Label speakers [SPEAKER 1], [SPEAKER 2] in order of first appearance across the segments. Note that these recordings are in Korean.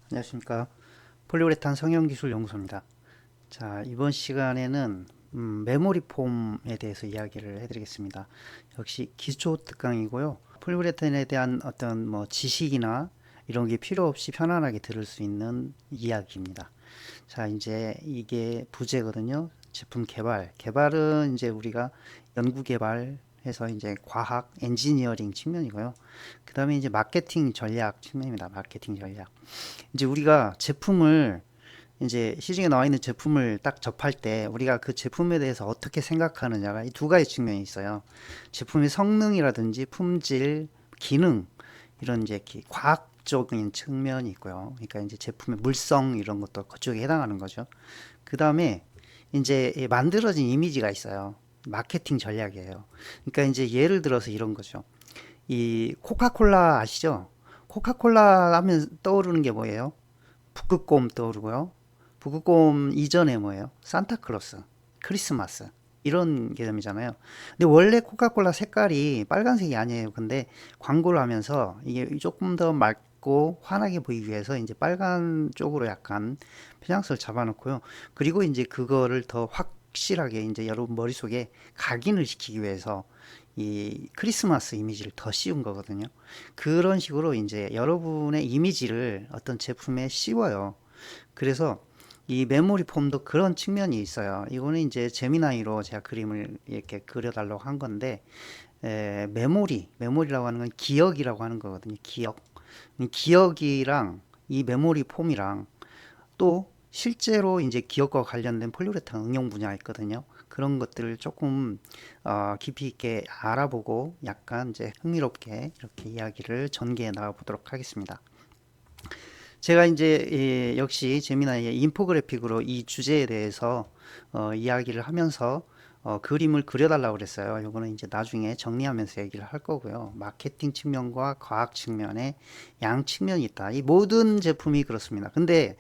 [SPEAKER 1] 안녕하십니까. 폴리우레탄 성형기술 연구소입니다. 자, 이번 시간에는 메모리 폼에 대해서 이야기를 해드리겠습니다. 역시 기초 특강이고요. 폴리우레탄에 대한 어떤 뭐 지식이나 이런 게 필요 없이 편안하게 들을 수 있는 이야기입니다. 자, 이제 이게 부제거든요. 제품 개발. 개발은 이제 우리가 연구 개발해서 이제 과학, 엔지니어링 측면이고요. 그 다음에 이제 마케팅 전략 측면입니다. 마케팅 전략. 이제 우리가 제품을 이제 시중에 나와 있는 제품을 딱 접할 때 우리가 그 제품에 대해서 어떻게 생각하느냐가 이 두 가지 측면이 있어요. 제품의 성능이라든지 품질, 기능 이런 이제 과학적인 측면이 있고요. 그러니까 이제 제품의 물성 이런 것도 그쪽에 해당하는 거죠. 그 다음에 이제 만들어진 이미지가 있어요. 마케팅 전략이에요. 그러니까 이제 예를 들어서 이런 거죠. 이 코카콜라 아시죠? 코카콜라 하면 떠오르는 게 뭐예요? 북극곰 떠오르고요. 북극곰 이전에 뭐예요? 산타클로스, 크리스마스 이런 개념이잖아요. 근데 원래 코카콜라 색깔이 빨간색이 아니에요. 근데 광고를 하면서 이게 조금 더 맑고 환하게 보이기 위해서 이제 빨간 쪽으로 약간 편향성을 잡아놓고요. 그리고 이제 그거를 더 확실하게 이제 여러분 머릿속에 각인을 시키기 위해서 이 크리스마스 이미지를 더 씌운 거거든요. 그런 식으로 이제 여러분의 이미지를 어떤 제품에 씌워요. 그래서 이 메모리 폼도 그런 측면이 있어요. 이거는 이제 재미나이로 제가 그림을 이렇게 그려달라고 한 건데, 메모리라고 하는 건 기억이라고 하는 거거든요. 기억. 기억이랑 이 메모리 폼이랑 또 실제로 이제 기억과 관련된 폴리우레탄 응용 분야가 있거든요. 그런 것들을 조금 깊이 있게 알아보고 약간 이제 흥미롭게 이렇게 이야기를 전개해 나가 보도록 하겠습니다. 제가 이제 역시 재미나의 인포그래픽으로 이 주제에 대해서 이야기를 하면서 그림을 그려달라고 그랬어요. 요거는 이제 나중에 정리하면서 얘기를 할 거고요. 마케팅 측면과 과학 측면의 양 측면이 있다. 이 모든 제품이 그렇습니다. 근데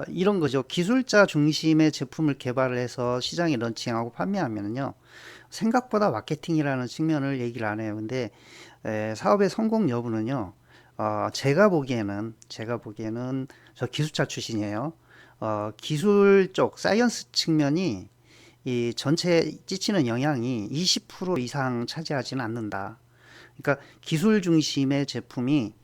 [SPEAKER 1] 이런 거죠. 기술자 중심의 제품을 개발을 해서 시장에 런칭하고 판매하면요. 생각보다 마케팅이라는 측면을 얘기를 안 해요. 근데 사업의 성공 여부는요. 제가 보기에는 저 기술자 출신이에요. 기술 쪽 사이언스 측면이 이 전체 끼치는 영향이 20% 이상 차지하지는 않는다. 그러니까 기술 중심의 제품이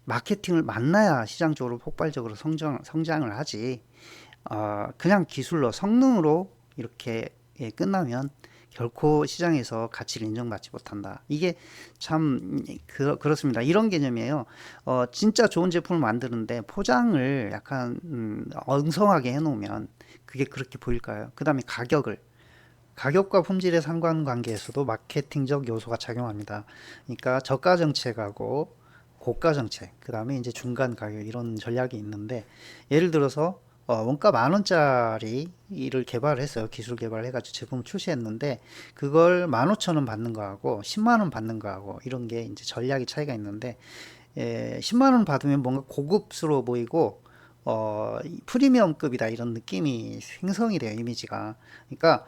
[SPEAKER 1] 마케팅을 만나야 시장적으로 폭발적으로 성장을 하지. 그냥 기술로 성능으로 이렇게 끝나면 결코 시장에서 가치를 인정받지 못한다. 이게 참 그렇습니다. 이런 개념이에요. 진짜 좋은 제품을 만드는데 포장을 약간 엉성하게 해놓으면 그게 그렇게 보일까요? 그 다음에 가격과 품질의 상관관계에서도 마케팅적 요소가 작용합니다. 그러니까 저가 정책하고 고가 정책, 그 다음에 이제 중간 가격 이런 전략이 있는데 예를 들어서 원가 10,000원짜리를 개발했어요. 기술 개발해가지고 제품을 출시했는데 그걸 15,000원 받는 거하고 10만 원 받는 거하고 이런 게 이제 전략의 차이가 있는데 10만 원 받으면 뭔가 고급스러워 보이고 프리미엄급이다 이런 느낌이 생성이 돼요 이미지가. 그러니까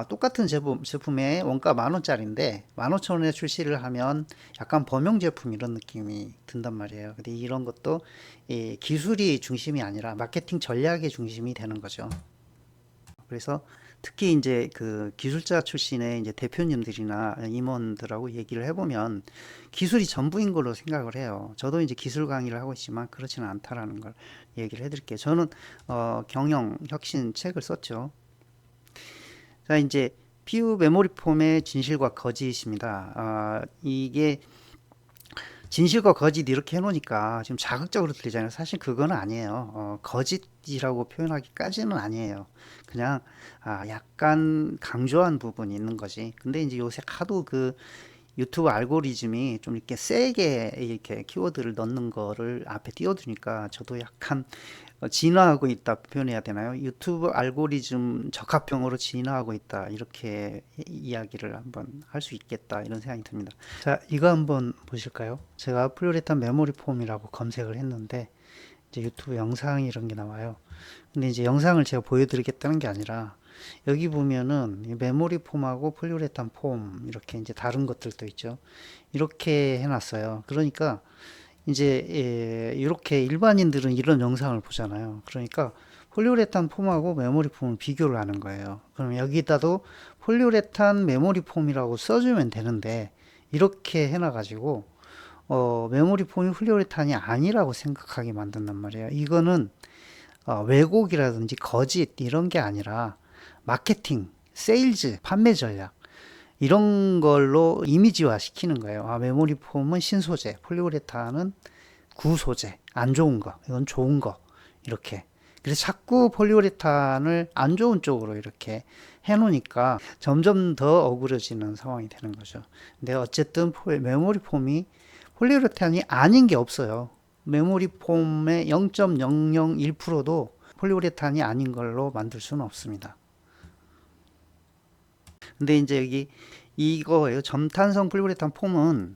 [SPEAKER 1] 똑같은 제품의 원가 10,000원짜리인데 15,000원에 출시를 하면 약간 범용 제품 이런 느낌이 든단 말이에요. 근데 이런 것도 이 기술이 중심이 아니라 마케팅 전략의 중심이 되는 거죠. 그래서 특히 이제 그 기술자 출신의 이제 대표님들이나 임원들하고 얘기를 해보면 기술이 전부인 걸로 생각을 해요. 저도 이제 기술 강의를 하고 있지만 그렇지는 않다라는 걸 얘기를 해드릴게요. 저는 경영 혁신 책을 썼죠. 자, 이제 피우 메모리 폼의 진실과 거짓입니다. 이게 진실과 거짓 이렇게 해놓으니까 지금 자극적으로 들리잖아요. 사실 그건 아니에요. 거짓이라고 표현하기까지는 아니에요. 그냥 약간 강조한 부분이 있는 거지. 근데 이제 요새 하도 그 유튜브 알고리즘이 좀 이렇게 세게 이렇게 키워드를 넣는 거를 앞에 띄워두니까 저도 약간 진화하고 있다 표현해야 되나요? 유튜브 알고리즘 적합형으로 진화하고 있다 이렇게 이야기를 한번 할 수 있겠다 이런 생각이 듭니다. 자, 이거 한번 보실까요? 제가 플루레탄 메모리 폼이라고 검색을 했는데 이제 유튜브 영상 이런 게 나와요. 근데 이제 영상을 제가 보여드리겠다는 게 아니라 여기 보면은 이 메모리 폼하고 폴리우레탄 폼 이렇게 이제 다른 것들도 있죠. 이렇게 해놨어요. 그러니까 이제 이렇게 일반인들은 이런 영상을 보잖아요. 그러니까 폴리우레탄 폼하고 메모리 폼을 비교를 하는 거예요. 그럼 여기다도 폴리우레탄 메모리 폼이라고 써주면 되는데 이렇게 해놔가지고 메모리 폼이 폴리우레탄이 아니라고 생각하게 만든단 말이에요. 이거는 왜곡이라든지 거짓 이런 게 아니라 마케팅, 세일즈, 판매 전략 이런 걸로 이미지화 시키는 거예요. 메모리 폼은 신소재, 폴리우레탄은 구소재, 안 좋은 거, 이건 좋은 거 이렇게. 그래서 자꾸 폴리우레탄을 안 좋은 쪽으로 이렇게 해놓으니까 점점 더 억울해지는 상황이 되는 거죠. 근데 어쨌든 메모리 폼이 폴리우레탄이 아닌 게 없어요. 메모리 폼의 0.001%도 폴리우레탄이 아닌 걸로 만들 수는 없습니다. 근데 이제 여기 이거예요. 점탄성 폴리우레탄 폼은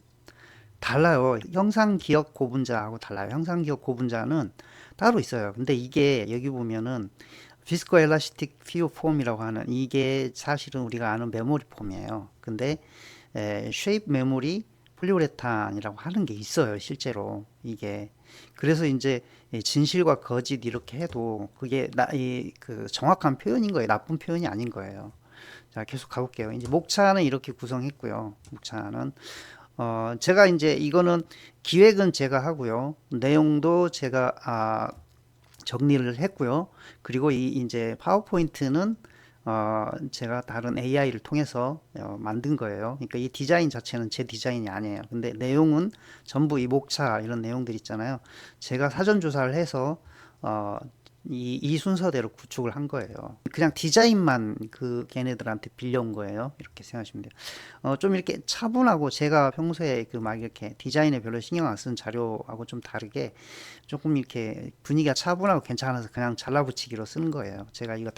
[SPEAKER 1] 달라요. 형상기억 고분자하고 달라요. 형상기억 고분자는 따로 있어요. 근데 이게 여기 보면은 비스코 엘라스틱 퓨어 폼이라고 하는 이게 사실은 우리가 아는 메모리 폼이에요. 근데 쉐입 메모리 폴리우레탄이라고 하는 게 있어요. 실제로 이게 그래서 이제 진실과 거짓 이렇게 해도 그게 그 정확한 표현인 거예요. 나쁜 표현이 아닌 거예요. 자, 계속 가볼게요. 이제 목차는 이렇게 구성했고요. 목차는 제가 이제 이거는 기획은 제가 하고요. 내용도 제가 정리를 했고요. 그리고 이제 파워포인트는 제가 다른 AI를 통해서 만든 거예요. 그러니까 이 디자인 자체는 제 디자인이 아니에요. 근데 내용은 전부 이 목차 이런 내용들 있잖아요. 제가 사전 조사를 해서 이 순서대로 구축을 한 거예요. 그냥 디자인만 그 걔네들한테 빌려온 거예요. 이렇게 생각하시면 돼요. 좀 이렇게 차분하고 제가 평소에 그 막 이렇게 디자인에 별로 신경 안 쓰는 자료하고 좀 다르게 조금 이렇게 분위기가 차분하고 괜찮아서 그냥 잘라붙이기로 쓰는 거예요. 제가 이거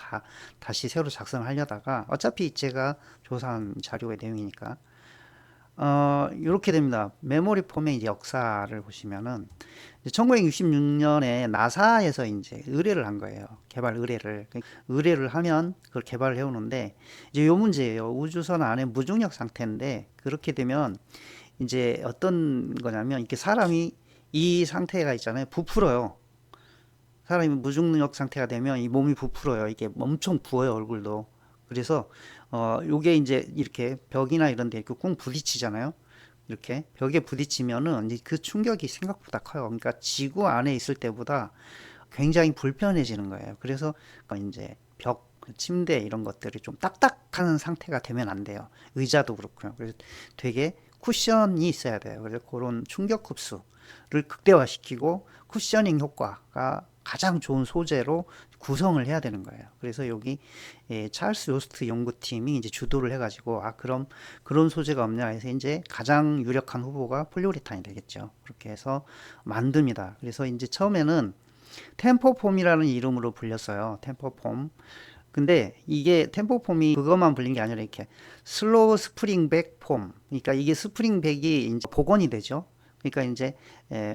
[SPEAKER 1] 다시 새로 작성하려다가 어차피 제가 조사한 자료의 내용이니까. 이렇게 됩니다. 메모리 폼의 이제 역사를 보시면은 1966년에 나사에서 이제 의뢰를 한 거예요. 개발 의뢰를 하면 그걸 개발을 해오는데 이제 요 문제예요. 우주선 안에 무중력 상태인데 그렇게 되면 이제 어떤 거냐면 이렇게 사람이 이 상태가 있잖아요. 부풀어요. 사람이 무중력 상태가 되면 이 몸이 부풀어요. 이게 엄청 부어요, 얼굴도. 그래서 요게 이제 이렇게 벽이나 이런 데 이렇게 쿵 부딪히잖아요. 이렇게 벽에 부딪히면은 이제 그 충격이 생각보다 커요. 그러니까 지구 안에 있을 때보다 굉장히 불편해지는 거예요. 그래서 이제 벽, 침대 이런 것들이 좀 딱딱한 상태가 되면 안 돼요. 의자도 그렇고요. 그래서 되게 쿠션이 있어야 돼요. 그래서 그런 충격 흡수를 극대화시키고 쿠셔닝 효과가 가장 좋은 소재로 구성을 해야 되는 거예요. 그래서 여기 찰스 요스트 연구팀이 이제 주도를 해가지고 그럼 그런 소재가 없냐 해서 이제 가장 유력한 후보가 폴리우레탄이 되겠죠. 그렇게 해서 만듭니다. 그래서 이제 처음에는 템포폼이라는 이름으로 불렸어요. 템포폼. 근데 이게 템포폼이 그것만 불린 게 아니라 이렇게 슬로우 스프링백 폼. 그러니까 이게 스프링백이 이제 복원이 되죠. 그러니까 이제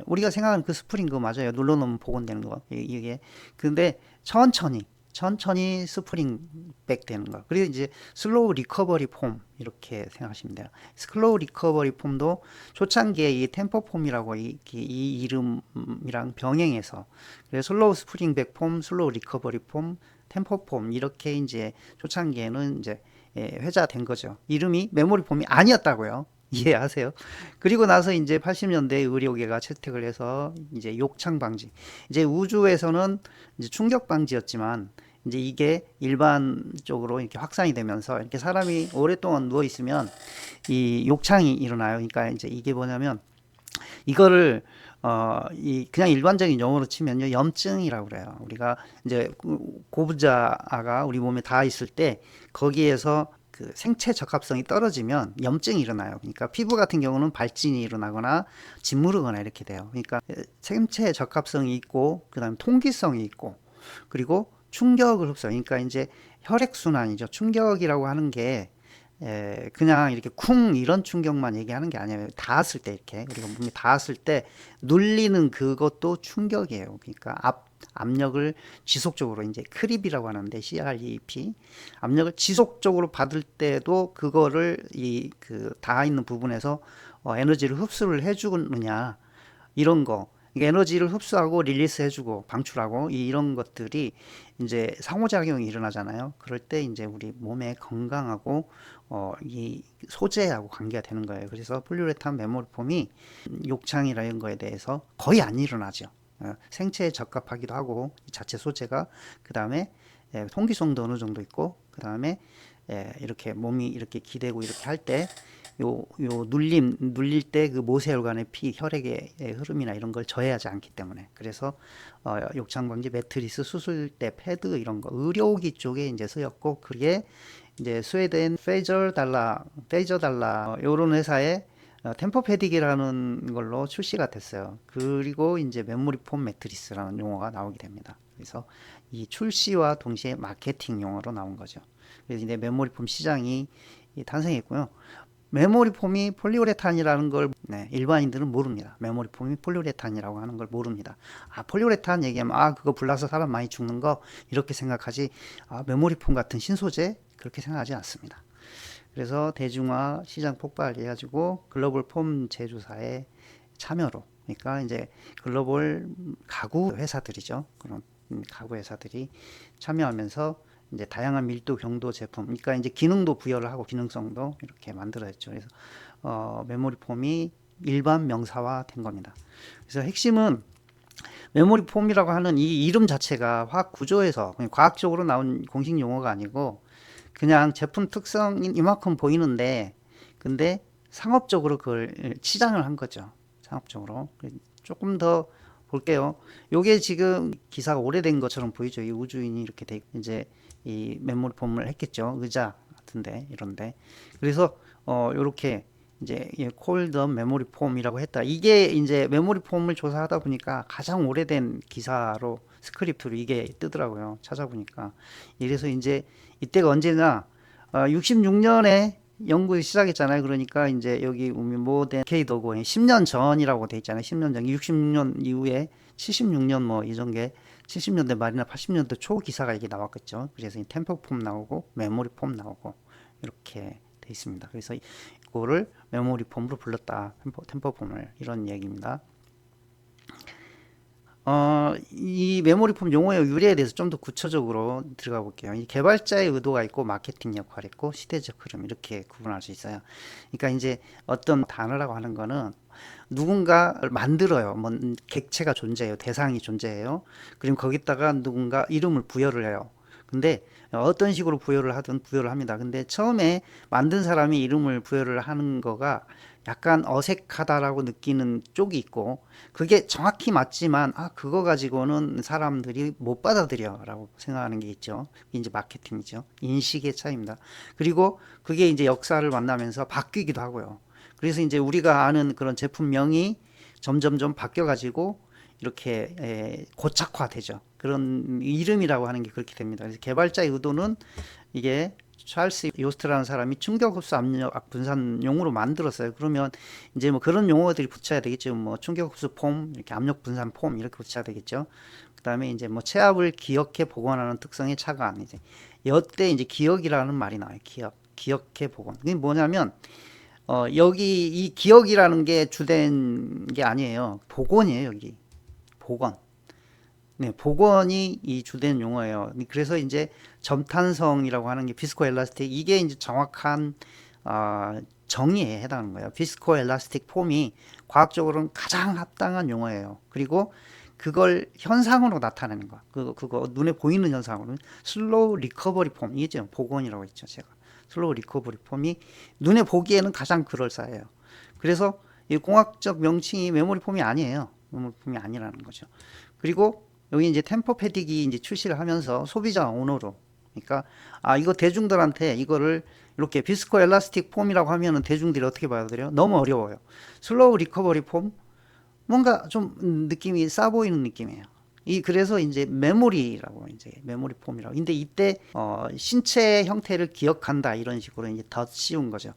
[SPEAKER 1] 우리가 생각하는 그 스프링 그거 맞아요. 눌러놓으면 복원되는 거. 이게 근데 천천히 스프링백 되는 거. 그리고 이제 슬로우 리커버리 폼 이렇게 생각하시면 돼요. 슬로우 리커버리 폼도 초창기에 이 템포 폼이라고 이 이름이랑 병행해서 그래서 슬로우 스프링백 폼, 슬로우 리커버리 폼, 템포 폼 이렇게 이제 초창기에는 이제 회자된 거죠. 이름이 메모리 폼이 아니었다고요. 이해하세요? 그리고 나서 이제 80년대 의료계가 채택을 해서 이제 욕창 방지. 이제 우주에서는 이제 충격 방지였지만 이제 이게 일반적으로 이렇게 확산이 되면서 이렇게 사람이 오랫동안 누워 있으면 이 욕창이 일어나요. 그러니까 이제 이게 뭐냐면 이거를 그냥 일반적인 용어로 치면요 염증이라고 그래요. 우리가 이제 고부자가 우리 몸에 닿아 있을 때 거기에서 그 생체 적합성이 떨어지면 염증이 일어나요. 그러니까 피부 같은 경우는 발진이 일어나거나 짓무르거나 이렇게 돼요. 그러니까 생체 적합성이 있고 그다음에 통기성이 있고 그리고 충격을 흡수. 그러니까 이제 혈액 순환이죠. 충격이라고 하는 게 그냥 이렇게 쿵 이런 충격만 얘기하는 게 아니에요. 닿았을 때 이렇게 우리가 몸이 닿았을 때 눌리는 그것도 충격이에요. 그러니까 압력을 지속적으로 이제 크립이라고 하는데 CREP 압력을 지속적으로 받을 때도 그거를 이 그 닿아 있는 부분에서 에너지를 흡수를 해주느냐 이런 거. 그러니까 에너지를 흡수하고 릴리스 해주고 방출하고 이런 것들이 이제 상호작용이 일어나잖아요. 그럴 때 이제 우리 몸에 건강하고 이 소재하고 관계가 되는 거예요. 그래서 폴리우레탄 메모리폼이 욕창이나 이런 거에 대해서 거의 안 일어나죠. 생체에 적합하기도 하고 자체 소재가 그 다음에 통기성도 어느 정도 있고 그 다음에 이렇게 몸이 이렇게 기대고 이렇게 할 때 눌릴 때 그 모세혈관의 피, 혈액의 흐름이나 이런 걸 저해하지 않기 때문에 그래서 욕창방지 매트리스, 수술대 패드 이런 거 의료기 쪽에 이제 쓰였고 그게 이제 스웨덴 페이저 달라 요런 회사의 템포패딕이라는 걸로 출시가 됐어요. 그리고 이제 메모리 폼 매트리스라는 용어가 나오게 됩니다. 그래서 이 출시와 동시에 마케팅 용어로 나온 거죠. 그래서 이제 메모리 폼 시장이 탄생했고요. 메모리 폼이 폴리우레탄이라는 걸 일반인들은 모릅니다. 메모리 폼이 폴리우레탄이라고 하는 걸 모릅니다. 폴리우레탄 얘기하면 그거 불나서 사람 많이 죽는 거 이렇게 생각하지 메모리 폼 같은 신소재 그렇게 생각하지 않습니다. 그래서 대중화 시장 폭발 해가지고 글로벌 폼 제조사의 참여로 그러니까 이제 글로벌 가구 회사들이죠. 그런 가구 회사들이 참여하면서 이제 다양한 밀도 경도 제품 그러니까 이제 기능도 부여를 하고 기능성도 이렇게 만들어졌죠. 그래서 메모리 폼이 일반 명사화 된 겁니다. 그래서 핵심은 메모리 폼이라고 하는 이 이름 자체가 화학 구조에서 그냥 과학적으로 나온 공식 용어가 아니고 그냥 제품 특성인 이만큼 보이는데 근데 상업적으로 그걸 치장을 한 거죠. 상업적으로 조금 더 볼게요. 요게 지금 기사가 오래된 것처럼 보이죠. 이 우주인이 이렇게 돼 이제 이 메모리 폼을 했겠죠. 의자 같은데 이런데 그래서 요렇게 이제 콜드 메모리 폼이라고 했다. 이게 이제 메모리 폼을 조사하다 보니까 가장 오래된 기사로 스크립트로 이게 뜨더라고요. 찾아보니까 이래서 이제 이때가 언제나 66년에 연구 시작했잖아요. 그러니까 이제 여기 모든 케이도고 10년 전이라고 돼 있잖아요. 10년 전, 66년 이후에 76년 뭐 이전게 70년대 말이나 80년대 초 기사가 이게 나왔겠죠. 그래서 템포 폼 나오고 메모리 폼 나오고 이렇게 돼 있습니다. 그래서 이거를 메모리 폼으로 불렀다. 템포 폼을 이런 얘기입니다. 이 메모리 폼 용어의 유래에 대해서 좀 더 구체적으로 들어가 볼게요. 이 개발자의 의도가 있고 마케팅 역할이 있고 시대적 흐름 이렇게 구분할 수 있어요. 그러니까 이제 어떤 단어라고 하는 거는 누군가를 만들어요. 뭐 객체가 존재해요. 대상이 존재해요. 그리고 거기다가 누군가 이름을 부여를 해요. 근데 어떤 식으로 부여를 하든 부여를 합니다. 근데 처음에 만든 사람이 이름을 부여를 하는 거가 약간 어색하다라고 느끼는 쪽이 있고 그게 정확히 맞지만 그거 가지고는 사람들이 못 받아들여 라고 생각하는 게 있죠. 그게 이제 마케팅이죠. 인식의 차이입니다. 그리고 그게 이제 역사를 만나면서 바뀌기도 하고요. 그래서 이제 우리가 아는 그런 제품명이 점점점 바뀌어 가지고 이렇게 고착화되죠. 그런 이름이라고 하는 게 그렇게 됩니다. 그래서 개발자의 의도는 이게 찰스 요스트라는 사람이 충격흡수 압력 분산용으로 만들었어요. 그러면 이제 뭐 그런 용어들이 붙여야 되겠죠. 뭐 충격흡수 폼, 이렇게 압력 분산 폼 이렇게 붙여야 되겠죠. 그다음에 이제 뭐 체압을 기억해 복원하는 특성의 차관 이제 여태 이제 기억이라는 말이 나와요. 기억해 복원. 그게 뭐냐면 여기 이 기억이라는 게 주된 게 아니에요. 복원이에요. 여기 복원. 네, 복원이 이 주된 용어예요. 그래서 이제 점탄성이라고 하는 게 비스코 엘라스틱 이게 이제 정확한 정의에 해당하는 거예요. 비스코 엘라스틱 폼이 과학적으로는 가장 합당한 용어예요. 그리고 그걸 현상으로 나타내는 거. 그거 눈에 보이는 현상으로는 슬로우 리커버리 폼 이게 복원이라고 했죠, 제가. 슬로우 리커버리 폼이 눈에 보기에는 가장 그럴싸해요. 그래서 이 공학적 명칭이 메모리 폼이 아니에요. 메모리 폼이 아니라는 거죠. 그리고 여기 이제 템포 패딕이 이제 출시를 하면서 소비자 언어로 그러니까 이거 대중들한테 이거를 이렇게 비스코 엘라스틱 폼이라고 하면은 대중들이 어떻게 받아들여요? 너무 어려워요. 슬로우 리커버리 폼 뭔가 좀 느낌이 싸 보이는 느낌이에요. 그래서 이제 메모리라고 이제 메모리 폼이라고. 근데 이때 신체 형태를 기억한다 이런 식으로 이제 더 씌운 거죠.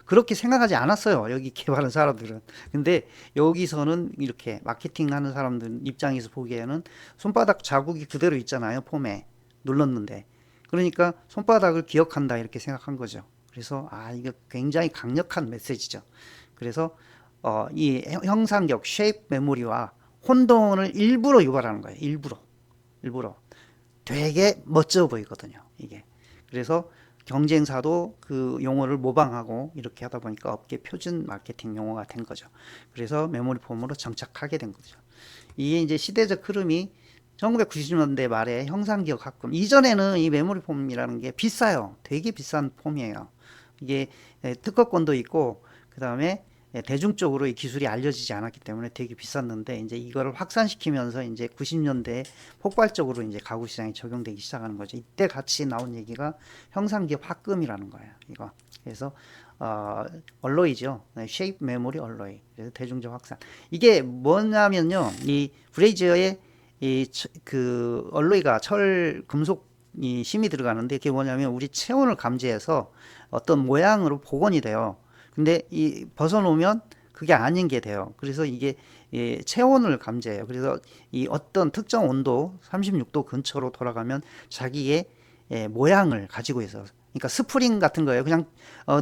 [SPEAKER 1] 그렇게 생각하지 않았어요. 여기 개발한 사람들은. 근데 여기서는 이렇게 마케팅하는 사람들 입장에서 보기에는 손바닥 자국이 그대로 있잖아요. 폼에 눌렀는데. 그러니까 손바닥을 기억한다 이렇게 생각한 거죠. 그래서 이거 굉장히 강력한 메시지죠. 그래서 이 형상격 쉐입 메모리와 혼돈을 일부러 유발하는 거예요. 일부러 되게 멋져 보이거든요, 이게. 그래서 경쟁사도 그 용어를 모방하고 이렇게 하다 보니까 업계 표준 마케팅 용어가 된 거죠. 그래서 메모리 폼으로 정착하게 된 거죠. 이게 이제 시대적 흐름이 1990년대 말에 형상기억 합금. 이전에는 이 메모리 폼이라는 게 비싸요. 되게 비싼 폼이에요. 이게 특허권도 있고, 그 다음에 대중적으로 이 기술이 알려지지 않았기 때문에 되게 비쌌는데, 이제 이거를 확산시키면서 이제 90년대에 폭발적으로 이제 가구 시장에 적용되기 시작하는 거죠. 이때 같이 나온 얘기가 형상기업 합금이라는 거예요. 이거. 그래서 얼로이죠. 쉐입 메모리 얼로이. 그래서 대중적 확산. 이게 뭐냐면요. 이 브레이저의 그 얼로이가 철 금속 이 심이 들어가는데, 그게 뭐냐면 우리 체온을 감지해서 어떤 모양으로 복원이 돼요. 근데 이 벗어놓으면 그게 아닌 게 돼요. 그래서 이게 체온을 감지해요. 그래서 이 어떤 특정 온도 36도 근처로 돌아가면 자기의 모양을 가지고 있어요. 그러니까 스프링 같은 거예요. 그냥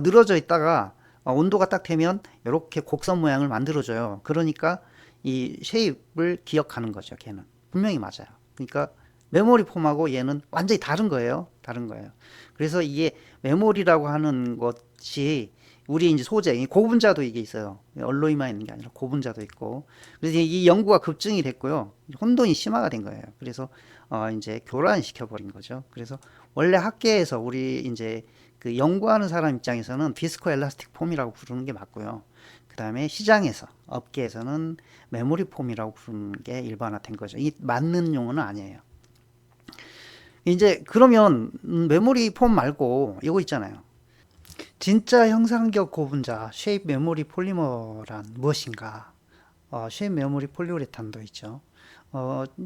[SPEAKER 1] 늘어져 있다가 온도가 딱 되면 이렇게 곡선 모양을 만들어줘요. 그러니까 이 쉐입을 기억하는 거죠. 걔는 분명히 맞아요. 그러니까 메모리 폼하고 얘는 완전히 다른 거예요. 다른 거예요. 그래서 이게 메모리라고 하는 것이 우리 이제 소재, 고분자도 이게 있어요. 얼로이만 있는 게 아니라 고분자도 있고. 그래서 이 연구가 급증이 됐고요. 혼돈이 심화가 된 거예요. 그래서 이제 교란시켜 버린 거죠. 그래서 원래 학계에서 우리 이제 그 연구하는 사람 입장에서는 비스코 엘라스틱 폼이라고 부르는 게 맞고요. 그 다음에 시장에서, 업계에서는 메모리 폼이라고 부르는 게 일반화된 거죠. 이 맞는 용어는 아니에요. 이제 그러면 메모리 폼 말고 이거 있잖아요. 진짜 형상격 고분자 쉐입 메모리 폴리머란 무엇인가? 쉐입 메모리 폴리우레탄도 있죠.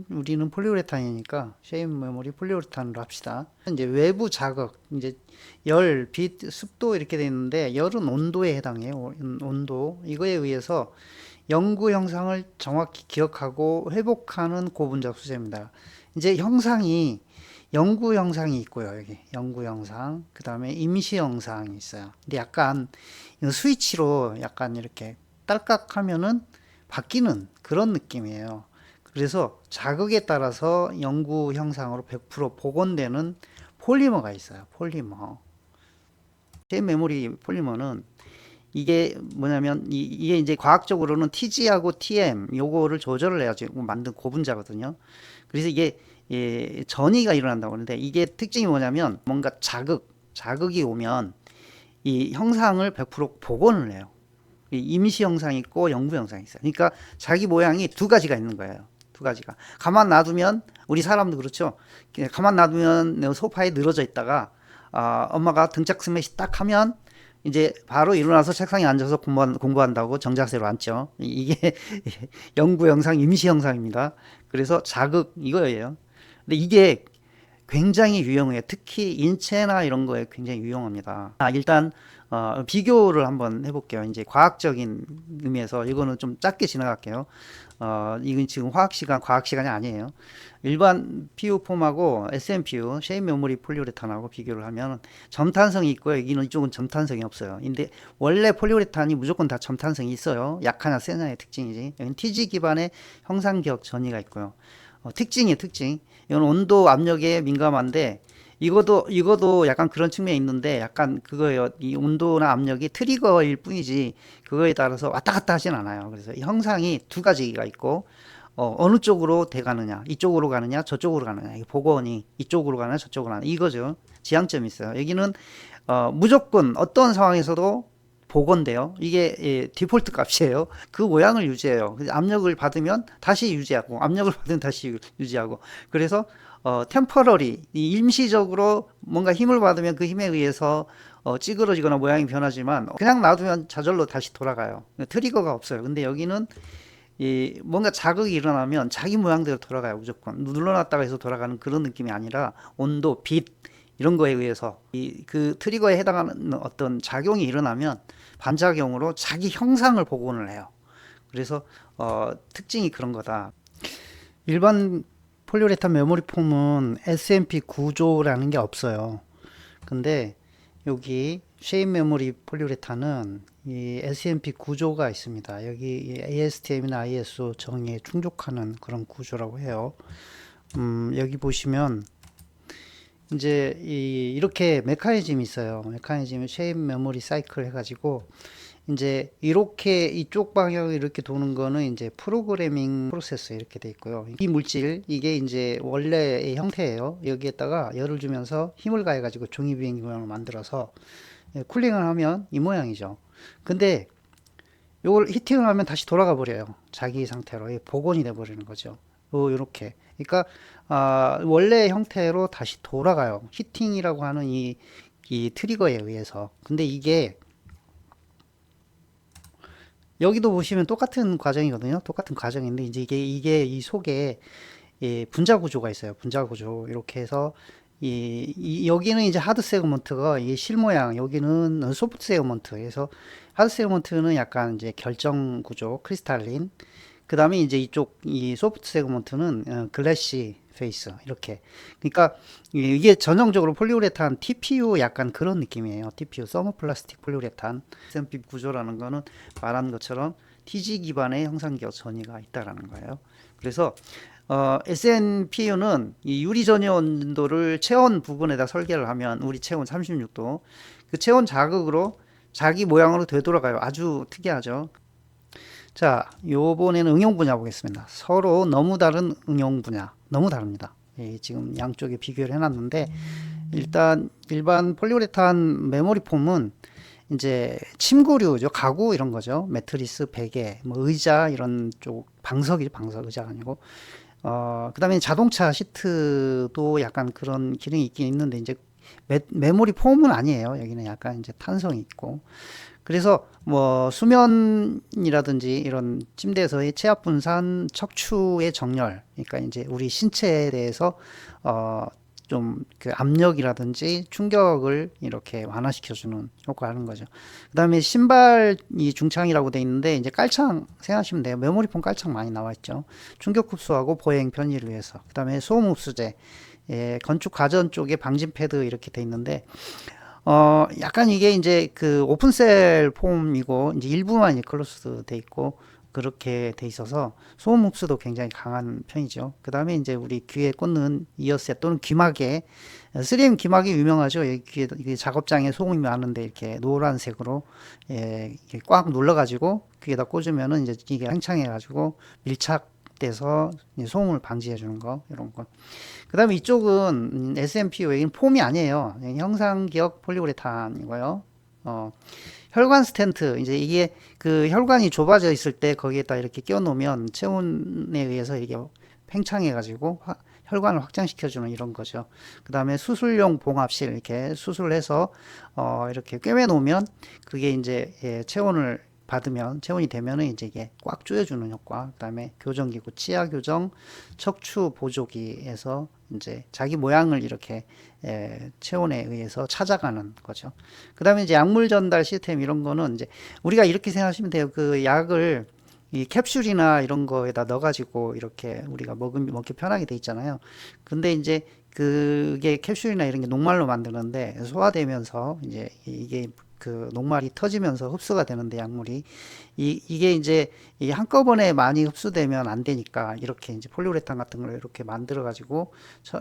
[SPEAKER 1] 우리는 폴리우레탄이니까 쉐입 메모리 폴리우레탄으로 합시다. 이제 외부 자극, 이제 열, 빛, 습도 이렇게 돼 있는데, 열은 온도에 해당해요. 온도. 이거에 의해서 영구 형상을 정확히 기억하고 회복하는 고분자 수제입니다. 이제 형상이 영구 형상이 있고요. 여기 영구 형상, 그 다음에 임시 형상이 있어요. 근데 약간 스위치로 약간 이렇게 딸깍하면은 바뀌는 그런 느낌이에요. 그래서 자극에 따라서 영구 형상으로 100% 복원되는 폴리머가 있어요. 폴리머. 제 메모리 폴리머는 이게 뭐냐면 이게 이제 과학적으로는 TG하고 TM 요거를 조절을 해가지고 만든 고분자거든요. 그래서 이게 전이가 일어난다고 하는데, 이게 특징이 뭐냐면 뭔가 자극이 오면 이 형상을 100% 복원을 해요. 임시 형상이 있고 영구 형상이 있어요. 그러니까 자기 모양이 두 가지가 있는 거예요. 두 가지가. 가만 놔두면, 우리 사람도 그렇죠. 가만 놔두면 소파에 늘어져 있다가 엄마가 등짝 스매시 딱 하면 이제 바로 일어나서 책상에 앉아서 공부한다고 정자세로 앉죠. 이게 영구 형상, 임시 형상입니다. 그래서 자극 이거예요. 근데 이게 굉장히 유용해요. 특히 인체나 이런 거에 굉장히 유용합니다. 일단 비교를 한번 해볼게요. 이제 과학적인 의미에서 이거는 좀 짧게 지나갈게요. 이건 지금 과학 시간이 아니에요. 일반 PU 폼하고 SMPU, 쉐입 메모리 폴리우레탄하고 비교를 하면 점탄성이 있고요. 여기는 이쪽은 점탄성이 없어요. 근데 원래 폴리우레탄이 무조건 다 점탄성이 있어요. 약하냐 세냐의 특징이지. 여기는 TG 기반의 형상 기억 전이가 있고요. 특징이에요, 특징. 이건 온도, 압력에 민감한데, 이거도 약간 그런 측면이 있는데, 약간 그거예요. 이 온도나 압력이 트리거일 뿐이지, 그거에 따라서 왔다 갔다 하진 않아요. 그래서 이 형상이 두 가지가 있고, 어느 쪽으로 돼가느냐, 이쪽으로 가느냐, 저쪽으로 가느냐, 복원이 이쪽으로 가느냐, 저쪽으로 가느냐, 이거죠. 지향점이 있어요. 여기는, 무조건 어떤 상황에서도 복원돼요. 이게 디폴트 값이에요. 그 모양을 유지해요. 압력을 받으면 다시 유지하고, 압력을 받으면 다시 유지하고. 그래서 템퍼러리, 임시적으로 뭔가 힘을 받으면 그 힘에 의해서 찌그러지거나 모양이 변하지만, 그냥 놔두면 저절로 다시 돌아가요. 트리거가 없어요. 근데 여기는 뭔가 자극이 일어나면 자기 모양대로 돌아가요. 무조건 눌러놨다가 해서 돌아가는 그런 느낌이 아니라, 온도, 빛 이런 거에 의해서 그 트리거에 해당하는 어떤 작용이 일어나면 반작용으로 자기 형상을 복원을 해요. 그래서 특징이 그런 거다. 일반 폴리우레탄 메모리 폼은 SMP 구조라는 게 없어요. 근데 여기 쉐임 메모리 폴리우레탄은 이 SMP 구조가 있습니다. 여기 ASTM이나 ISO 정의에 충족하는 그런 구조라고 해요. 여기 보시면 이제 이렇게 메커니즘이 있어요. 메커니즘이 쉐임 메모리 사이클 해가지고 이제 이렇게 이쪽 방향으로 이렇게 도는 거는 이제 프로그래밍 프로세스 이렇게 돼 있고요. 이 물질 이게 이제 원래의 형태예요. 여기에다가 열을 주면서 힘을 가해 가지고 종이 비행기 모양을 만들어서 쿨링을 하면 이 모양이죠. 근데 이걸 히팅을 하면 다시 돌아가 버려요. 자기 상태로 복원이 돼 버리는 거죠. 요렇게. 그러니까 원래 형태로 다시 돌아가요. 히팅이라고 하는 이 트리거에 의해서. 근데 이게 여기도 보시면 똑같은 과정이거든요. 똑같은 과정인데 이제 이게 이 속에 분자 구조가 있어요. 분자 구조 이렇게 해서 여기는 이제 하드 세그먼트가 이 실 모양, 여기는 소프트 세그먼트. 그래서 하드 세그먼트는 약간 이제 결정 구조, 크리스탈린. 그 다음에 이제 이쪽 이 소프트 세그먼트는 글래시 페이스 이렇게. 그러니까 이게 전형적으로 폴리우레탄 TPU 약간 그런 느낌이에요. TPU 서머플라스틱 폴리우레탄 SMP 구조라는 거는 말한 것처럼 TG 기반의 형상기억 전이가 있다라는 거예요. 그래서 SNPU는 이 유리 전이 온도를 체온 부분에다 설계를 하면 우리 체온 36도 그 체온 자극으로 자기 모양으로 되돌아가요. 아주 특이하죠. 자, 요번에는 응용 분야 보겠습니다. 서로 너무 다른 응용 분야. 너무 다릅니다. 지금 양쪽에 비교를 해놨는데, 일단 일반 폴리우레탄 메모리 폼은 이제 침구류죠. 가구 이런 거죠. 매트리스, 베개, 뭐 의자 이런 쪽 방석이죠. 방석 의자가 아니고. 그다음에 자동차 시트도 약간 그런 기능이 있긴 있는데 이제 메모리 폼은 아니에요. 여기는 약간 이제 탄성이 있고. 그래서 뭐 수면이라든지 이런 침대에서의 체압 분산, 척추의 정렬, 그러니까 이제 우리 신체에 대해서 좀 그 압력이라든지 충격을 이렇게 완화시켜주는 효과를 하는 거죠. 그 다음에 신발이 중창이라고 돼 있는데 이제 깔창 생각하시면 돼요. 메모리폼 깔창 많이 나와 있죠. 충격 흡수하고 보행 편의를 위해서. 그 다음에 소음 흡수제, 건축 가전 쪽에 방진 패드 이렇게 돼 있는데 약간 이게 이제 그 오픈셀 폼이고 이제 일부만 클로스 돼 있고 그렇게 돼 있어서 소음 흡수도 굉장히 강한 편이죠. 그 다음에 이제 우리 귀에 꽂는 이어셋 또는 귀마개, 3M 귀마개 유명하죠. 여기 귀에 이게 작업장에 소음이 많은데 이렇게 노란색으로 이렇게 꽉 눌러가지고 귀에다 꽂으면은 이제 이게 팽창해가지고 밀착돼서 소음을 방지해 주는 거 이런 거. 그 다음에 이쪽은 SMP 여기는 폼이 아니에요. 형상기억 폴리우레탄이고요. 혈관 스텐트 이제 이게 그 혈관이 좁아져 있을 때 거기에다 이렇게 끼워 놓으면 체온에 의해서 이게 팽창해 가지고 혈관을 확장시켜주는 이런 거죠. 그 다음에 수술용 봉합실 이렇게 수술해서 이렇게 꿰매 놓으면 그게 이제 체온을 받으면 체온이 되면은 이제 이게 꽉 조여주는 효과. 그다음에 교정기구 치아 교정, 척추 보조기에서 이제 자기 모양을 이렇게 체온에 의해서 찾아가는 거죠. 그다음에 이제 약물 전달 시스템 이런 거는 이제 우리가 이렇게 생각하시면 돼요. 그 약을 이 캡슐이나 이런 거에다 넣어가지고 이렇게 우리가 먹기 편하게 돼 있잖아요. 근데 이제 그게 캡슐이나 이런 게 녹말로 만드는데 소화되면서 이제 이게 그 녹말이 터지면서 흡수가 되는데 약물이 이게 이제 한꺼번에 많이 흡수되면 안 되니까 이렇게 이제 폴리우레탄 같은 걸 이렇게 만들어 가지고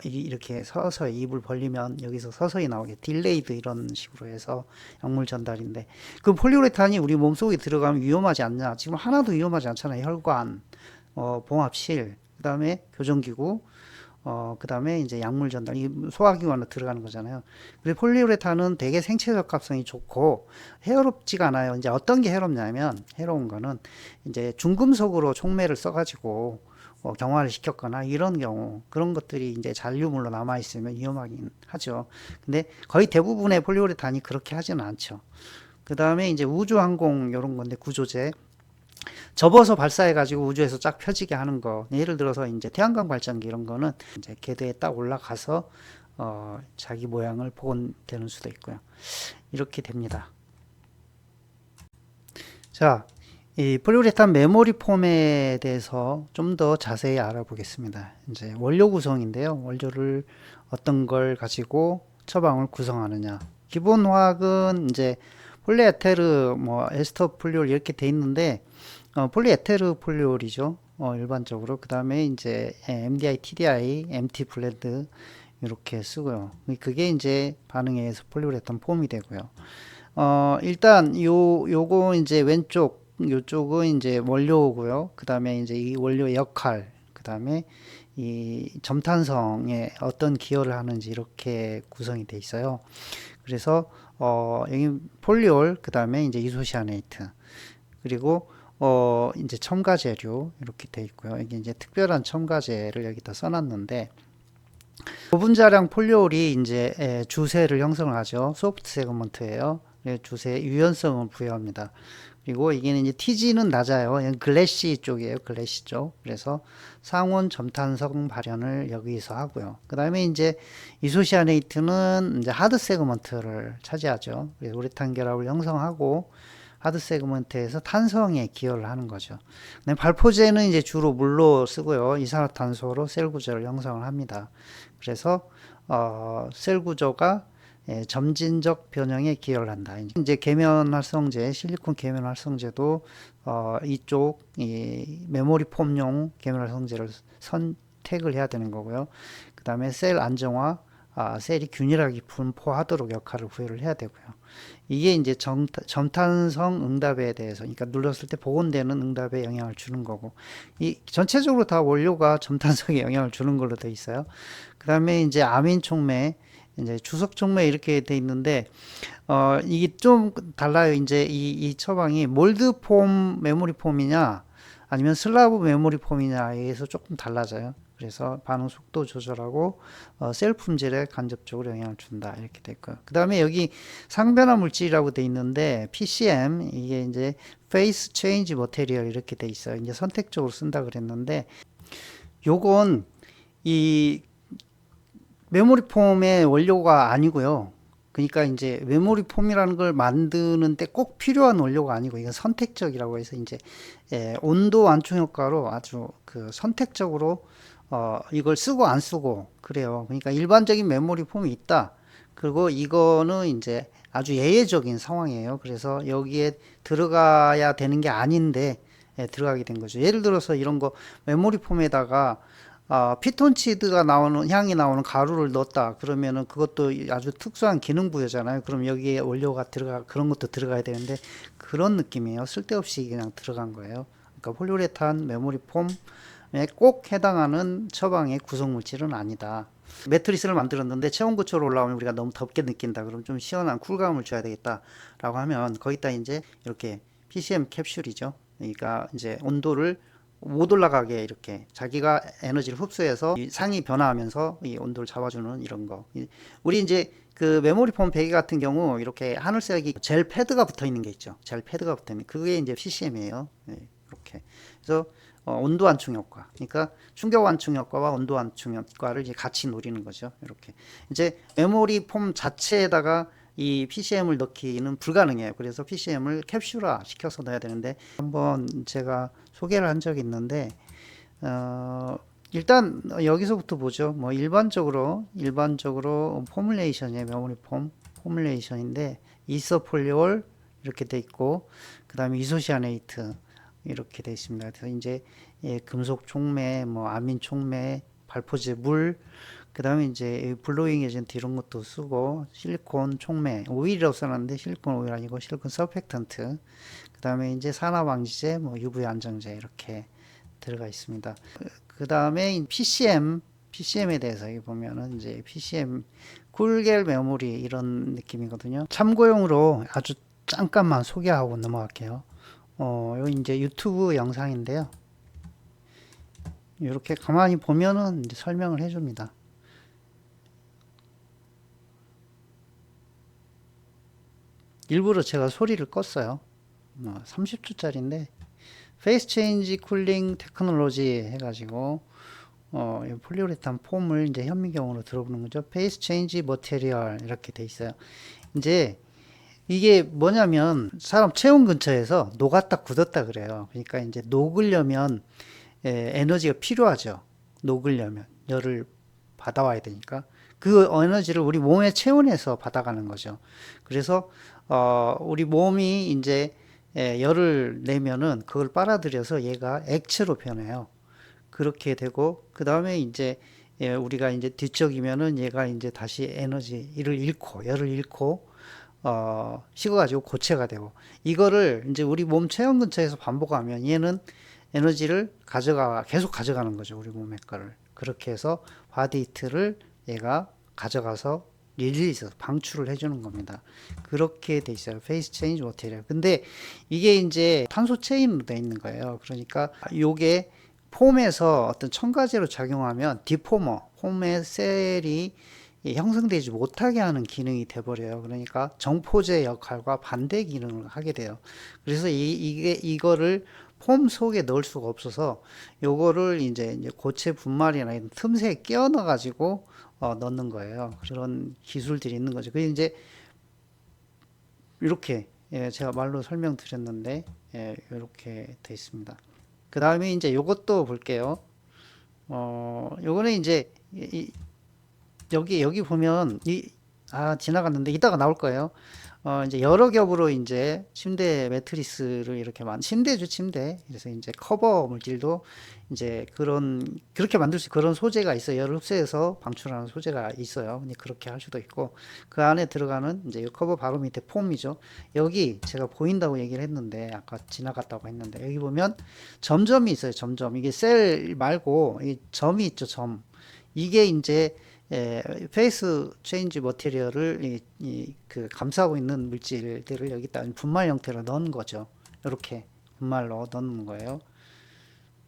[SPEAKER 1] 이렇게 서서히 입을 벌리면 여기서 서서히 나오게 딜레이드 이런 식으로 해서 약물 전달인데 그 폴리우레탄이 우리 몸속에 들어가면 위험하지 않냐? 지금 하나도 위험하지 않잖아요. 혈관, 봉합실, 그다음에 교정기구 그 다음에 이제 약물 전달, 이 소화기관으로 들어가는 거잖아요. 그리고 폴리우레탄은 되게 생체 적합성이 좋고 해롭지가 않아요. 이제 어떤 게 해롭냐면 해로운 거는 이제 중금속으로 촉매를 써가지고 경화를 시켰거나 이런 경우 그런 것들이 이제 잔류물로 남아 있으면 위험하긴 하죠. 근데 거의 대부분의 폴리우레탄이 그렇게 하지는 않죠. 그 다음에 이제 우주항공 이런 건데 구조제 접어서 발사해가지고 우주에서 쫙 펴지게 하는 거. 예를 들어서 이제 태양광 발전기 이런 거는 이제 궤도에 딱 올라가서 자기 모양을 복원되는 수도 있고요. 이렇게 됩니다. 자, 이 폴리우레탄 메모리 폼에 대해서 좀 더 자세히 알아보겠습니다. 이제 원료 구성인데요. 원료를 어떤 걸 가지고 처방을 구성하느냐. 기본 화학은 이제 폴리에테르, 뭐 에스터 폴리올 이렇게 돼 있는데 폴리에테르 폴리올이죠. 일반적으로. 그 다음에 이제 MDI, TDI, MT 블렌드 이렇게 쓰고요. 그게 이제 반응에 의해서 폴리우레탄 폼이 되고요. 일단 요거 이제 왼쪽 요쪽은 이제 원료고요. 그 다음에 이제 이 원료의 역할, 그 다음에 이 점탄성에 어떤 기여를 하는지 이렇게 구성이 돼 있어요. 그래서 여기 폴리올, 그 다음에 이제 이소시아네이트, 그리고 이제 첨가제류 이렇게 돼 있고요. 이게 이제 특별한 첨가제를 여기다 써놨는데, 고분자량 폴리올이 이제 주세를 형성을 하죠. 소프트 세그먼트예요. 주세 유연성을 부여합니다. 그리고 이게 이제 TG는 낮아요. 글래시 쪽이에요. 글래시 쪽. 그래서 상온 점탄성 발현을 여기서 하고요. 그 다음에 이제 이소시아네이트는 이제 하드 세그먼트를 차지하죠. 그래서 우레탄 결합을 형성하고 하드 세그먼트에서 탄성에 기여를 하는 거죠. 발포제는 이제 주로 물로 쓰고요. 이산화탄소로 셀 구조를 형성을 합니다. 그래서 셀 구조가 점진적 변형에 기여를 한다. 이제 계면 활성제, 실리콘 계면 활성제도 이쪽 이 메모리 폼용 계면 활성제를 선택을 해야 되는 거고요. 그 다음에 셀 안정화, 셀이 균일하게 분포하도록 역할을 부여를 해야 되고요. 이게 이제 점탄성 응답에 대해서, 그러니까 눌렀을 때 복원되는 응답에 영향을 주는 거고, 이 전체적으로 다 원료가 점탄성에 영향을 주는 걸로 되어 있어요. 그 다음에 이제 아민 촉매, 이제 주석 촉매 이렇게 돼 있는데, 이게 좀 달라요. 이제 이 처방이 몰드 폼 메모리 폼이냐, 아니면 슬라브 메모리 폼이냐에 의해서 조금 달라져요. 그래서 반응 속도 조절하고 셀 품질에 간접적으로 영향을 준다 이렇게 됐고요. 그 다음에 여기 상변화 물질이라고 돼 있는데 PCM, 이게 이제 Phase Change Material 이렇게 돼 있어요. 이제 선택적으로 쓴다 그랬는데, 요건 이 메모리 폼의 원료가 아니고요. 그러니까 이제 메모리 폼이라는 걸 만드는데 꼭 필요한 원료가 아니고, 이건 선택적이라고 해서 이제 온도 완충 효과로 아주 그 선택적으로 이걸 쓰고 안 쓰고 그래요. 그러니까 일반적인 메모리 폼이 있다. 그리고 이거는 이제 아주 예외적인 상황이에요. 그래서 여기에 들어가야 되는 게 아닌데 들어가게 된 거죠. 예를 들어서 이런 거 메모리 폼에다가 피톤치드가 나오는 향이 나오는 가루를 넣었다 그러면은 그것도 아주 특수한 기능 부여잖아요. 그럼 여기에 원료가 그런 것도 들어가야 되는데 그런 느낌이에요. 쓸데없이 그냥 들어간 거예요. 그러니까 폴리우레탄 메모리 폼에 꼭 해당하는 처방의 구성 물질은 아니다. 매트리스를 만들었는데 체온 고초로 올라오면 우리가 너무 덥게 느낀다. 그럼 좀 시원한 쿨감을 줘야 되겠다라고 하면 거기다 이제 이렇게 PCM 캡슐이죠. 그러니까 이제 온도를 못 올라가게 이렇게 자기가 에너지를 흡수해서 이 상이 변화하면서 이 온도를 잡아주는 이런 거. 우리 이제 그 메모리 폼 베개 같은 경우 이렇게 하늘색이 젤 패드가 붙어 있는 게 있죠. 젤 패드가 붙어 있는 그게 이제 PCM이에요. 네, 이렇게. 그래서 온도 완충 효과. 그러니까 충격 완충 효과와 온도 완충 효과를 이제 같이 노리는 거죠. 이렇게. 이제 메모리 폼 자체에다가 이 PCM을 넣기는 불가능해요. 그래서 PCM을 캡슐화 시켜서 넣어야 되는데, 한번 제가 소개를 한 적이 있는데, 일단 여기서부터 보죠. 뭐 일반적으로 포뮬레이션이에요. 메모리 폼 포뮬레이션인데 이서폴리올 이렇게 돼 있고, 그 다음에 이소시아네이트 이렇게 돼 있습니다. 그래서 이제 금속 촉매, 뭐 아민 촉매, 발포제 물, 그 다음에 이제 블로잉 에전트 이런 것도 쓰고, 실리콘 촉매, 오일이라고 써놨는데 실리콘 오일 아니고 실리콘 서펙턴트, 그 다음에 이제 산화방지제, 뭐 UV 안정제 이렇게 들어가 있습니다. 그 다음에 PCM에 대해서 여기 보면은 이제 PCM 쿨겔 메모리 이런 느낌이거든요. 참고용으로 아주 잠깐만 소개하고 넘어갈게요. 여기 이제 유튜브 영상인데요. 이렇게 가만히 보면은 이제 설명을 해줍니다. 일부러 제가 소리를 껐어요. 30초짜리인데 페이스 체인지 쿨링 테크놀로지 해가지고 폴리우레탄 폼을 이제 현미경으로 들어보는 거죠. 페이스 체인지 머테리얼 이렇게 돼 있어요. 이제 이게 뭐냐면 사람 체온 근처에서 녹았다 굳었다 그래요. 그러니까 이제 녹으려면 에너지가 필요하죠. 녹으려면 열을 받아와야 되니까 그 에너지를 우리 몸의 체온에서 받아가는 거죠. 그래서 우리 몸이 이제 열을 내면은 그걸 빨아들여서 얘가 액체로 변해요. 그렇게 되고 그 다음에 이제 우리가 이제 뒤척이면은 얘가 이제 다시 에너지를 잃고 열을 잃고 식어가지고 고체가 되고 이거를 이제 우리 몸 체온 근처에서 반복하면 얘는 에너지를 계속 가져가는 거죠. 우리 몸의 거를. 그렇게 해서 바디히트를 얘가 가져가서 릴리즈, 방출을 해주는 겁니다. 그렇게 돼 있어요. 페이스 체인지 머티리얼. 근데 이게 이제 탄소 체인으로 돼 있는 거예요. 그러니까 요게 폼에서 어떤 첨가제로 작용하면 디포머, 폼의 셀이 형성되지 못하게 하는 기능이 돼버려요. 그러니까 정포제 역할과 반대 기능을 하게 돼요. 그래서 이거를 폼 속에 넣을 수가 없어서 요거를 이제 고체 분말이나 이런 틈새에 끼워 넣어 가지고 넣는 거예요. 그런 기술들이 있는 거죠. 그게 이제 이렇게 제가 말로 설명드렸는데 이렇게 돼 있습니다. 그 다음에 이제 요것도 볼게요. 요거는 이제 여기 보면 지나갔는데 이따가 나올 거예요. 이제 여러 겹으로 이제 침대 매트리스를 이렇게 침대죠, 침대. 그래서 이제 커버 물질도 이제 그렇게 만들 수 그런 소재가 있어요. 열을 흡수해서 방출하는 소재가 있어요. 근데 그렇게 할 수도 있고 그 안에 들어가는 이제 커버 바로 밑에 폼이죠. 여기 제가 보인다고 얘기를 했는데 아까 지나갔다고 했는데 여기 보면 점점이 있어요. 점점 이게 셀 말고 이 점이 있죠. 점 이게 이제 페이스 체인지 머티리얼을 그 감싸고 있는 물질들을 여기다 분말 형태로 넣은 거죠. 이렇게 분말로 넣는 거예요.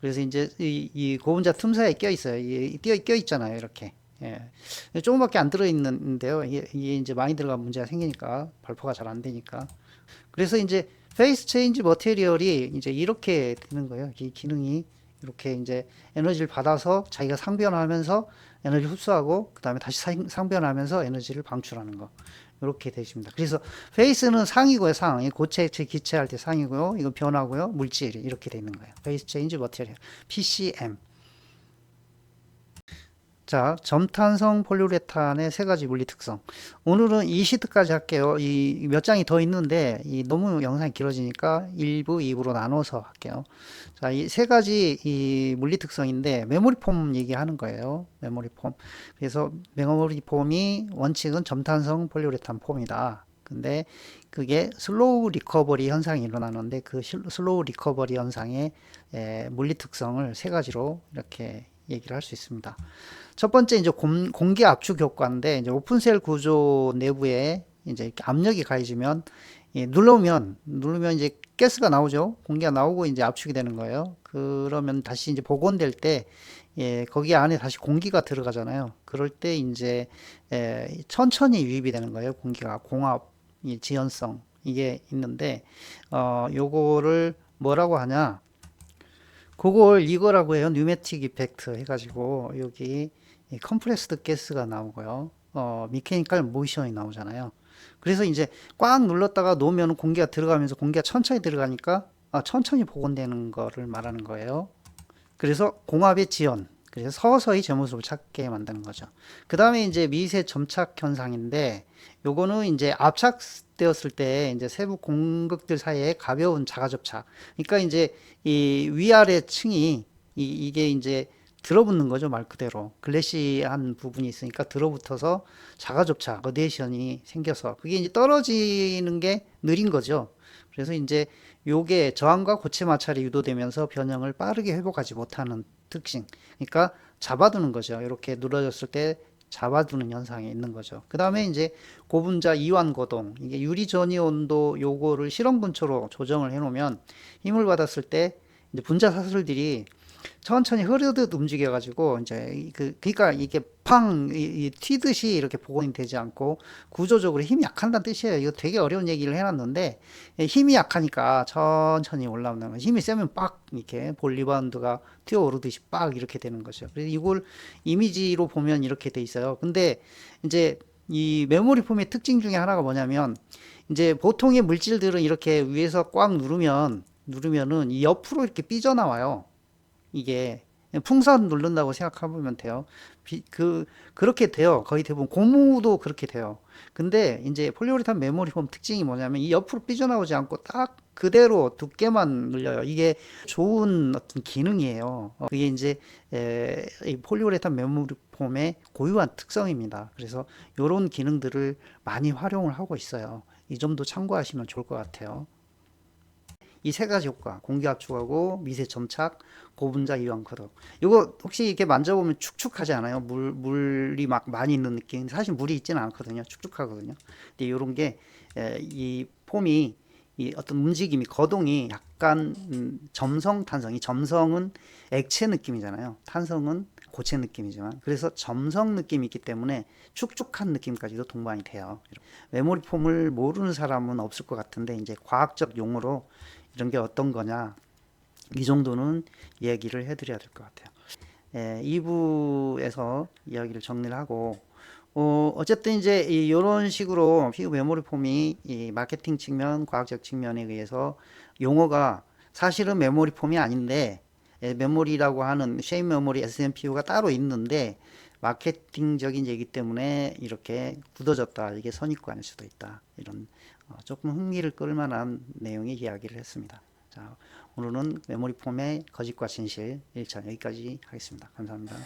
[SPEAKER 1] 그래서 이제 이 고분자 틈사이에 껴 있어요. 껴 있잖아요. 이렇게. 조금밖에 안 들어 있는데요. 이게 이제 많이 들어간 문제가 생기니까 발포가 잘 안 되니까. 그래서 이제 페이스 체인지 머티리얼이 이제 이렇게 되는 거예요. 이 기능이 이렇게 이제 에너지를 받아서 자기가 상변하면서 에너지를 흡수하고 그 다음에 다시 상변하면서 에너지를 방출하는 거 이렇게 되십니다. 그래서 페이스는 상이고요. 상 고체 기체할 때 상이고요. 이거 변화고요. 물질이 이렇게 되어 있는 거예요. 페이스 체인지 머티리얼 PCM. 자, 점탄성 폴리우레탄의 세 가지 물리 특성. 오늘은 이 시트까지 할게요. 이 몇 장이 더 있는데 너무 영상이 길어지니까 1부, 2부로 나눠서 할게요. 자, 이 세 가지 이 물리 특성인데 메모리 폼 얘기하는 거예요. 메모리 폼. 그래서 메모리 폼이 원칙은 점탄성 폴리우레탄 폼이다. 근데 그게 슬로우 리커버리 현상이 일어나는데 그 슬로우 리커버리 현상의 물리 특성을 세 가지로 이렇게 얘기를 할 수 있습니다. 첫 번째 이제 공기 압축 효과인데 이제 오픈셀 구조 내부에 이제 이렇게 압력이 가해지면 누르면 이제 가스가 나오죠. 공기가 나오고 이제 압축이 되는 거예요. 그러면 다시 이제 복원될 때 거기 안에 다시 공기가 들어가잖아요. 그럴 때 이제 천천히 유입이 되는 거예요. 공기가 공압 지연성 이게 있는데 요거를 뭐라고 하냐? 그걸 이거라고 해요. 뉴매틱 이펙트 해가지고 여기 컴프레스드 가스가 나오고요. 미케니컬 모션이 나오잖아요. 그래서 이제 꽉 눌렀다가 놓으면 공기가 들어가면서 공기가 천천히 들어가니까 천천히 복원되는 거를 말하는 거예요. 그래서 공압의 지연. 그래서 서서히 제 모습을 찾게 만드는 거죠. 그 다음에 이제 미세 점착 현상인데 요거는 이제 압착되었을 때 이제 세부 공극들 사이에 가벼운 자가 접착. 그러니까 이제 이 위아래 층이 이게 이제 들어붙는 거죠. 말 그대로. 글래시한 부분이 있으니까 들어붙어서 자가 접착, 어데이션이 생겨서 그게 이제 떨어지는 게 느린 거죠. 그래서 이제 요게 저항과 고체 마찰이 유도되면서 변형을 빠르게 회복하지 못하는 특징. 그러니까 잡아두는 거죠. 이렇게 눌러졌을 때 잡아두는 현상이 있는 거죠. 그 다음에 이제 고분자 이완 거동. 이게 유리 전이 온도 요거를 실험 근처로 조정을 해 놓으면 힘을 받았을 때 이제 분자 사슬들이 천천히 흐르듯 움직여 가지고 이제 그러니까 이게 팡 튀듯이 이렇게 복원이 되지 않고 구조적으로 힘이 약한다는 뜻이에요. 이거 되게 어려운 얘기를 해놨는데 힘이 약하니까 천천히 올라오는 거. 힘이 세면 빡 이렇게 볼 리바운드가 튀어오르듯이 빡 이렇게 되는 거죠. 그래서 이걸 이미지로 보면 이렇게 돼 있어요. 근데 이제 이 메모리 폼의 특징 중에 하나가 뭐냐면 이제 보통의 물질들은 이렇게 위에서 꽉 누르면은 이 옆으로 이렇게 삐져나와요. 이게 풍선 누른다고 생각해보면 돼요. 그렇게 돼요. 거의 대부분 고무도 그렇게 돼요. 근데 이제 폴리우레탄 메모리 폼 특징이 뭐냐면 이 옆으로 삐져나오지 않고 딱 그대로 두께만 눌려요. 이게 좋은 어떤 기능이에요. 그게 이제 이 폴리우레탄 메모리 폼의 고유한 특성입니다. 그래서 이런 기능들을 많이 활용을 하고 있어요. 이 점도 참고하시면 좋을 것 같아요. 이 세 가지 효과, 공기 압축하고 미세 점착, 고분자 이완 커덕. 이거 혹시 이렇게 만져보면 축축하지 않아요? 물이 막 많이 있는 느낌. 사실 물이 있지는 않거든요. 축축하거든요. 근데 이런 게 이 폼이 이 어떤 움직임이 거동이 약간 점성 탄성. 이 점성은 액체 느낌이잖아요. 탄성은 고체 느낌이지만 그래서 점성 느낌이 있기 때문에 축축한 느낌까지도 동반이 돼요. 메모리 폼을 모르는 사람은 없을 것 같은데 이제 과학적 용어로 이런 게 어떤 거냐 이 정도는 얘기를 해드려야 될 것 같아요. 2부에서 이야기를 정리를 하고 어쨌든 이제 이런 식으로 피부 메모리 폼이 이 마케팅 측면, 과학적 측면에 의해서 용어가 사실은 메모리 폼이 아닌데 메모리라고 하는 쉐임 메모리 SMPU가 따로 있는데 마케팅적인 얘기 때문에 이렇게 굳어졌다. 이게 선입관일 수도 있다. 이런 조금 흥미를 끌 만한 내용의 이야기를 했습니다. 자, 오늘은 메모리 폼의 거짓과 진실 1차 여기까지 하겠습니다. 감사합니다.